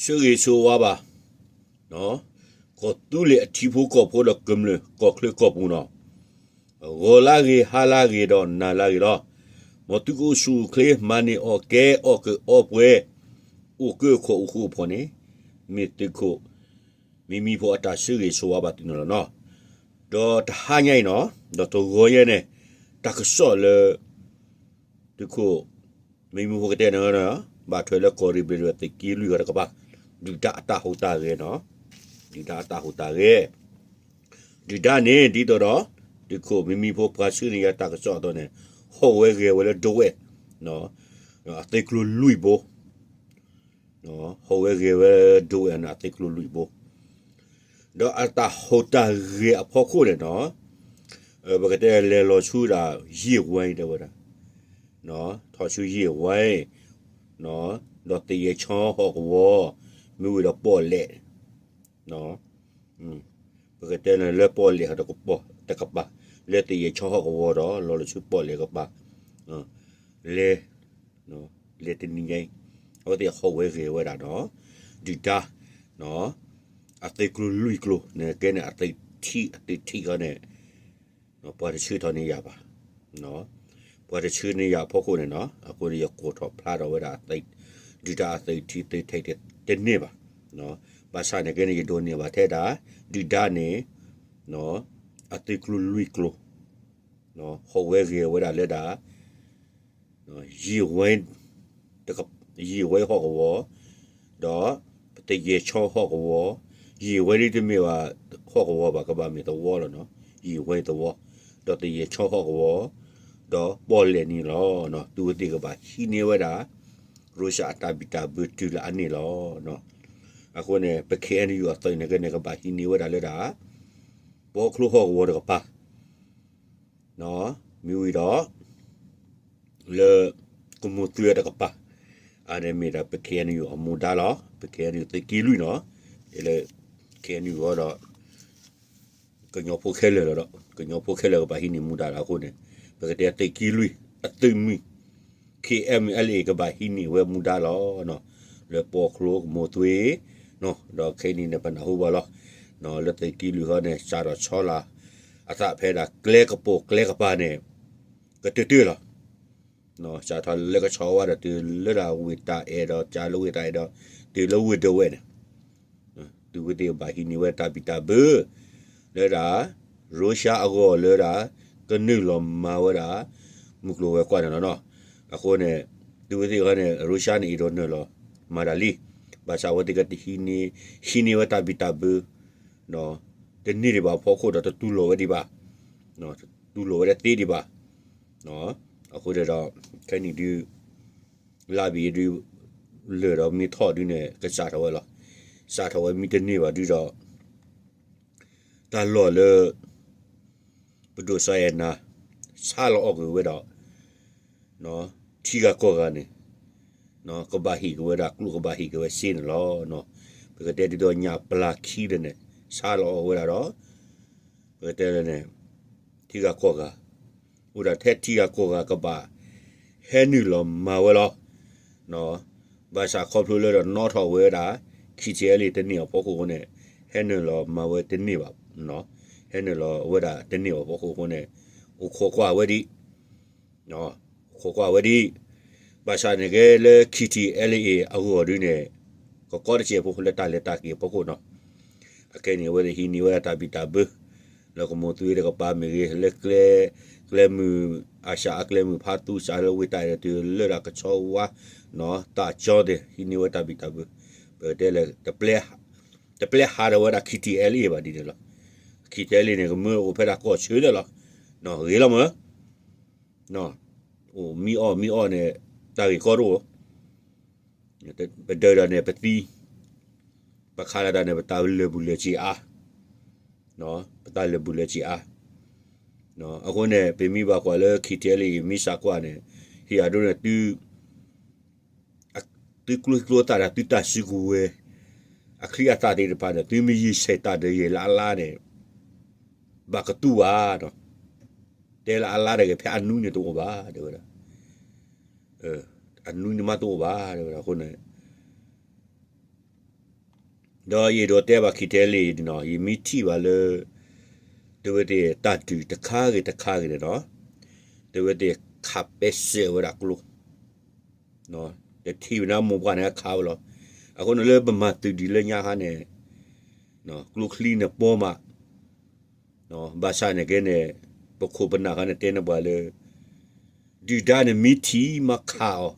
ရှေဆိုဝါပါနော်ကိုတူလေအထီဖို့ကောဖို့တော့ကမ်လေကောခလေကောပူနော်ဂိုလာကြီးဟာလာကြီးတော့နာလာကြီးတော့မတူကိုရှုခလေမနီโอเคโอเคโอပွဲโอเคခိုခုဖို့နေမိတကိုမိဖို့အတာရှေဆိုဝါပါတင်နော်တော့တဟာညိုင်နော်တော့တော့ကိုရဲနေတကဆော့လေဒီကိုမိဖို့ကတဲ့နော်ဘာထွေလေကိုရီဘီရတကီလူရကပါဒီတာတာဟိုတာရဲနော်ဒီတာတာဟိုတာရဲဒီတာနေဒီတော့ဒီကိုမိဖို့ပါရှိရတာကဆော့တော့နေဟိုဝဲရဲဝဲဒိုဝဲနော်အတိတ်လူလူဘိုနော်ဟိုဝဲရဲဝဲဒိုဝဲနာအတိတ်လူလူဘိုတော့အတာဟိုတာရဲအဖို့ခိုးတယ်နော်ဘကတဲ့လေလောချူတာရေဝိုင်းတယ်ဗောဒါနော်ထော်ချူရေဝိုင်းနော်တော့တရေချောဟောကဝမြို့တော့ပေါ်လေနော်ဘကတဲ့လေပေါ်လေတော့ကပေါ်တကပါလေတရေချောဟောကဝတော့လောချူပေါ်လေကပါလေနော်လေတနေရင်ဟိုတဲ့ဟောဝဲရေဝဲတာနော်ဒီတာနော်အတိတ်ကလူကလူနေကဲနေအတိတ်ထီကနေနော်ပေါ်ချူတော်နေရပါနော်ပေါ်ချူနေရဖို့ကိုနေနော်အခုရကိုတော့ဖလာတော့ဝဲတာအတိတ်ဒီတာအတိတ်ထီတိတ်တဲ့နေပါနော်ဘာသာနေကနေရဒိုနေပါတဲ့တာဒီတာနေနော်အတိတ်ကလူကလူနော်ဟိုဝဲရေဝဲတာလက်တာနော်ရေဝဲတကရေဝဲဟောကဝတော့တရေချောဟောကဝရေဝဲဒီတမေဝဟောကဝဘာကဘာမေတော့ဝလောနော်ရေဝဲတော့တော့တရေချောဟောကဝတော့ပေါ်လေနီလောနော်သူတိကဘာဟီနေဝဲတာရုရှားတာဘီတာဘူတူလာအနေလောနော်အခုနေပခဲနေယူအတိုင်းနေကနေကဘာဟီနေဝဲတာလေတာဘောခလိုဟောကဝတော့ပါနော်မြူရီတော့လေကမှုတူရတော့ပါအဲ့မေတာပခဲနေယူအမူဒါလောပခဲနေတကီလူနော်လေခဲနေယူတော့ကညောဖိုခဲလေတော့ကညောဖိုခဲလေကဘာဟီနေမူဒါလာခုနေပကတဲ့တကီလူအသိမီ KMLA ကဘာဟီနေဝဲမူဒါလောနော်လေပေါ်ခလိုမိုသွေနော်တော့ခဲနေနေပနာဟိုဘာလောနော်လေတကီလူကနေစာတော့ချောလာအသဖဲတာကလဲကပိုကလဲကပါနေကတူလာနော်စာထလက်ကချောဝါတူလေရာဝီတာအဲတော့ဂျာလိုဝီတာအဲတော့ဒီလိုဝီဒဝဲနေသူဝီတေဘာဟီနေဝဲတာပီတာဘေလေရာရုရှားအကောလေရာကနုလမာဝရာမုကလိုဝဲကွာနော်အခုနေသူဝီတေကနေရုရှားနေတော့နော်မာဒါလီဘာသာဝတိကတိဟီနေဝတာပီတာဘေနော်တနေ့ဒီပါဖို့ခို့တော့တူလိုဝဲဒီပါနော်တူလိုဝဲတေးဒီပါနော်အခုတော့ခိုင်းနေဒီလာဘီဒီလေတော့မီထော်ဒီနေကစားတော့လားစားတော့မီတနေ့ပါဒီတော့တာလော်လေဘဒိုဆိုင်နာစားလော်ကိုဝဲတော့နော်ထီကကောကနေနော်ကဘာဟီကိုဝဲတာကလူကဘာဟီကိုဝဲစင်းလောနော်ဘယ်ကတဲ့ဒီတော့ညာပလာခီတဲ့နဲ့စားလော်ဝဲတာတော့ဘယ်တဲ့နဲ့ထီကကောကဥဒါထက်ထီကကောကဘာဟဲနူလောမာဝဲလောနော်ဘာသာခေါပလိုလို့တော့နော်ထော်ဝဲတာခီချဲလေးတနေ့ပေါ့ကိုနဲ့ဟဲနူလောမာဝဲတနေ့ပါနော်ဟဲနူလောဝဲတာတနေ့ပေါ့ကိုနဲ့ဟိုခေါ်ကွာဝဲဒီနော်ခေါ်ကွာဝဲဒီဘာသာနေကလေခီတီအယ်အေအဟိုရင်းနဲ့ကောတချေဖို့လက်တာလက်တာကြီးပေါ့ကိုနော်အကဲနေဝဲဟီနေဝဲတာဘီတာဘလောကမိုတူရကပါမေလက်ကလေမူအရှာအကလေမူဖာတူစာလဝိတိုင်တူလေရကချောဝါနော်တာချောတဲ့ဟီနေဝဲတာဘီတာဘဘဲတဲ့လေတပလက်ဟာရဝဲတာခီတီအယ်အေပါဒီတယ်ခီတီအယ်အေနေကမို့ဖက်တာကောချွေးတယ်လားနော်ရေလမနော်ဟိုမီအောနေတာရီကောရောဘဒရနေပတိပခါရဒနေပတာလဘူလေချီအာနော်ပတာလဘူလေချီအာနော်အခုနဲ့ပေမိပါကွာလေခီတဲလီမိစာကွာနေဟီယာဒိုနေတူကလူတာရာတူတာရှိကူဝဲအခရီးအတာတဲ့ပါနေတူမီစေတာတဲ့လာနေဘာကတူဝါတော့တဲလာလာတဲ့ဖျာနူးနေတော့ပါတဲ့အနူးနေမတော့ပါတဲ့ခုနဲ့ đó ye do te ba kitele no ye miti ba le de we de ta du de ka ge de no de we de ka pe se we ra klu no de ti na mo ba na ka lo a ko no le ba ma tu di le nya ha ne no klu clean ne po ma no ba sa ne ge ne po ko ba na ka ne te ne ba le du da ne miti ma ka o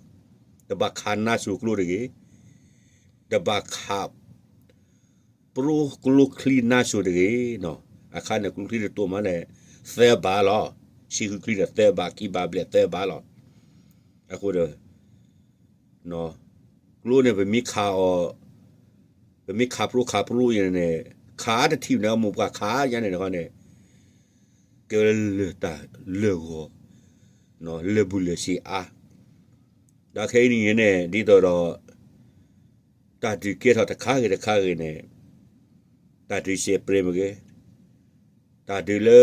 de ba ka na su klu de ge de ba ka pro klu clean na su de ge no a ka ne klu clean to ma ne the ba lo si klu clean the ba ki ba ble the ba lo a ko de no klu ne be mi ka o be mi ka pro ye ne ka de ti na mo ka ka ya ne ko ne ke le ta le go no le bu le si a da ke ni ne di to do ta di ke ta ka ge ne ta di se pre me ge ta di le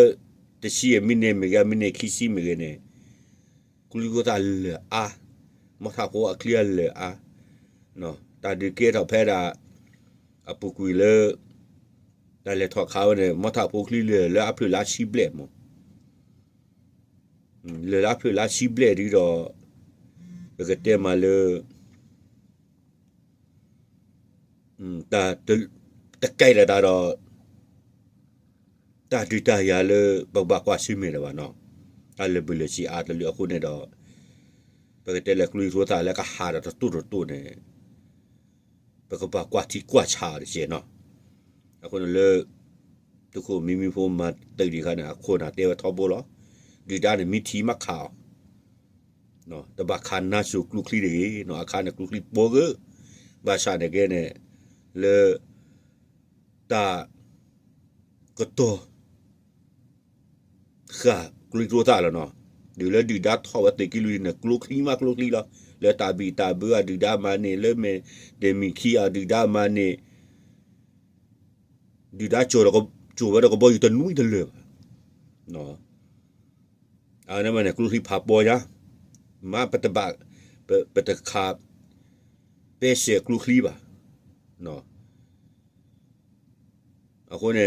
de si mi ne ki si me ge ne ku li go ta le a mo ta ko a clear le a no ta di ke ta phe da a pu ku le da le tho ka ne mo ta pu clear le a plu la si ble mo le la plu la si ble di do que te ma le ta te kai la da do ta di ta ya le ba kwa si me le ba no ta le bu le si a le ko ne do que te le klu so ta le ka ha da tu ne pe ko ba kwa ti kwa cha de je no a ko le tu ko mi fo ma te di ka na ko na te wa tho bo lo di da ne mi ti ma kha no the bakana su klukli de no akana klukli boge ba sa de ge ne le ta koto kha klukli ro ta la no de le di da tho wa te ki lu ne klukli la le ta bi ta bu a di da ma ne le me de mi ki a di da ma ne di da cho wa ko bo yu ta nui de le no ana ma ne klukli pa bo ya ma pataba pataka pese klukliba no ako ne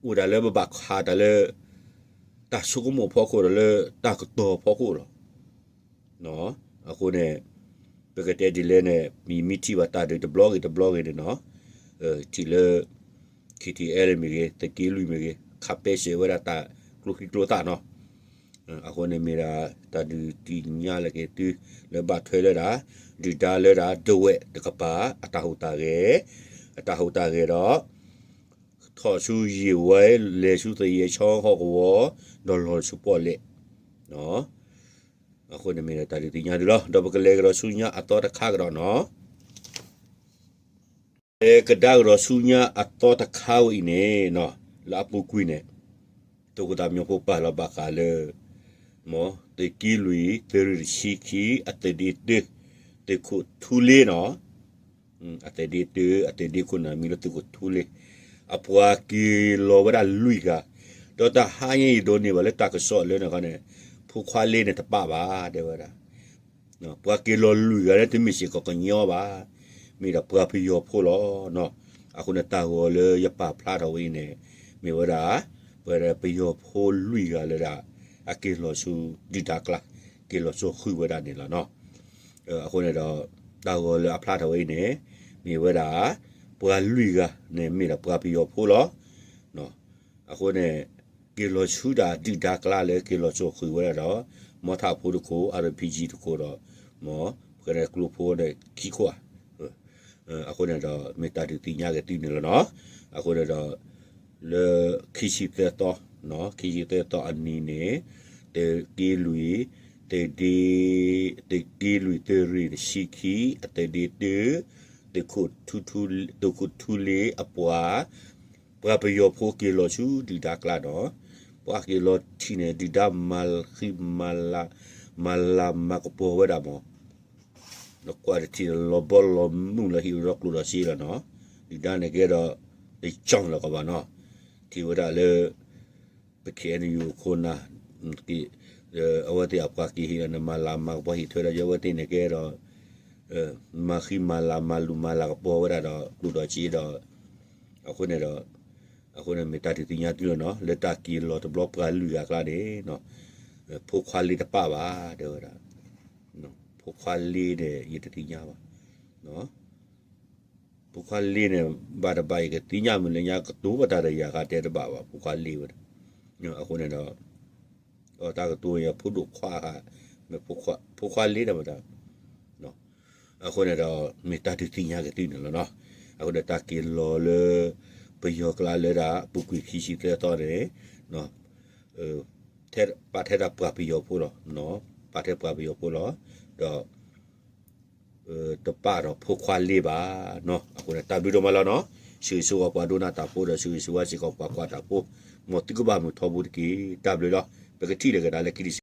uda le ba kha da le ta su ko mo pho ko le ta ko to pho ko lo no ako ne pe ke te di le ne mi ti ba ta de blog de no ti le KTL mi ge te ki lu mi ge kha pese wa ta klukli ta no ako ne mira ta du ti nya le ke tu le ba thwe le da du da le da do we de ka pa ata hu ta ge do tho su yi we le su te ye cho ho ko do lo su po le no ako ne mira ta du ti nya du lo do ba ke le do su nya ato ta kha do no e ka da do su nya ato ta kha wi ne no la pu ku ne to ko da myo ko pa la ba ka le mo te ki lui te ri shi ki ate di te ko thule no ate di ko na mi lo te ko thule apwa ki lo ba lui ga do ta ha ye do ni ba le ta ko so le na ka ne phu khwa le ne ta pa ba de ba da no pwa ki lo lui ga le te mi si ko ko nyo ba mi da pwa phi yo pho lo no a ko na ta go le ya pa phla do wi ne mi wa da ba da phi yo pho lui ga le da a ke lo su di da kla ke lo so khu wa da ne la no a ko ne do ta go le a phla do wi ne mi wa da pwa lui ga ne mi da pwa phi yo pho lo no a ko ne ke lo su da di da kla le ke lo so khu wa da do mo tha pho ko RPG to ko do mo ke ne klu pho ne ki ko a ko ne do me ta di ti nya ke ti ne lo no a ko ne do le ki si te to no ki si te to an ni ne te ki lui te ki lui te ri si ki te di te ko tu le apwa pra pe yo pho ki lo su di da kla do pa ki lo ti ne di da mal khi mala ma ko po wa da mo no kwa ti lo bol lo mu la hi ro ku lo si la no di da ne ke do di chong lo ko ba no ti wa da le pe ke ni yu ko na ki awati apka ki hi na mala ma bo hi thora yo wati ne ke do มาခိมาลามาลูมาลาปอวะดอลูดอจีดอအခုနေတော့အခုနေမေတ္တာတိညာတူနော်လက်တာကီလောတဘလော့ကလူရကလာတယ်နော်ဖို့ခွာလီတပပါတော့ဒါနော်ဖို့ခွာလီတဲ့ရတတိညာပါနော်ဖို့ခွာလီနဲ့ဘာတပိုက်ကတိညာမလညာကတူပတာရကတဲ့တပပါဖို့ခွာလီဝနော်အခုနေတော့တာကတူရဖို့တို့ခွာကဖို့ခွာလီတယ်ဗတာနော်အခုနေတော့မေတ္တာတိညာကတိနော်နော်အခုတကီလောလေပယောကလာလေတာပုကွေခီရှိတဲ့တော့တယ်နော်ထဲပါထဲတာပပယောပို့တော့နော်ပါထဲပပယောပို့တော့တပါတော့ဖို့ခွာလေးပါနော်အခုတပြီးတော့မလားနော်ရှိဆိုကပွားဒိုနာတာပို့တော့ရှိဆိုကစီကပွားတာပို့မတိကဘာမထောဘူးတကီတဘလတော့ပကတိလေကဒါလေကီ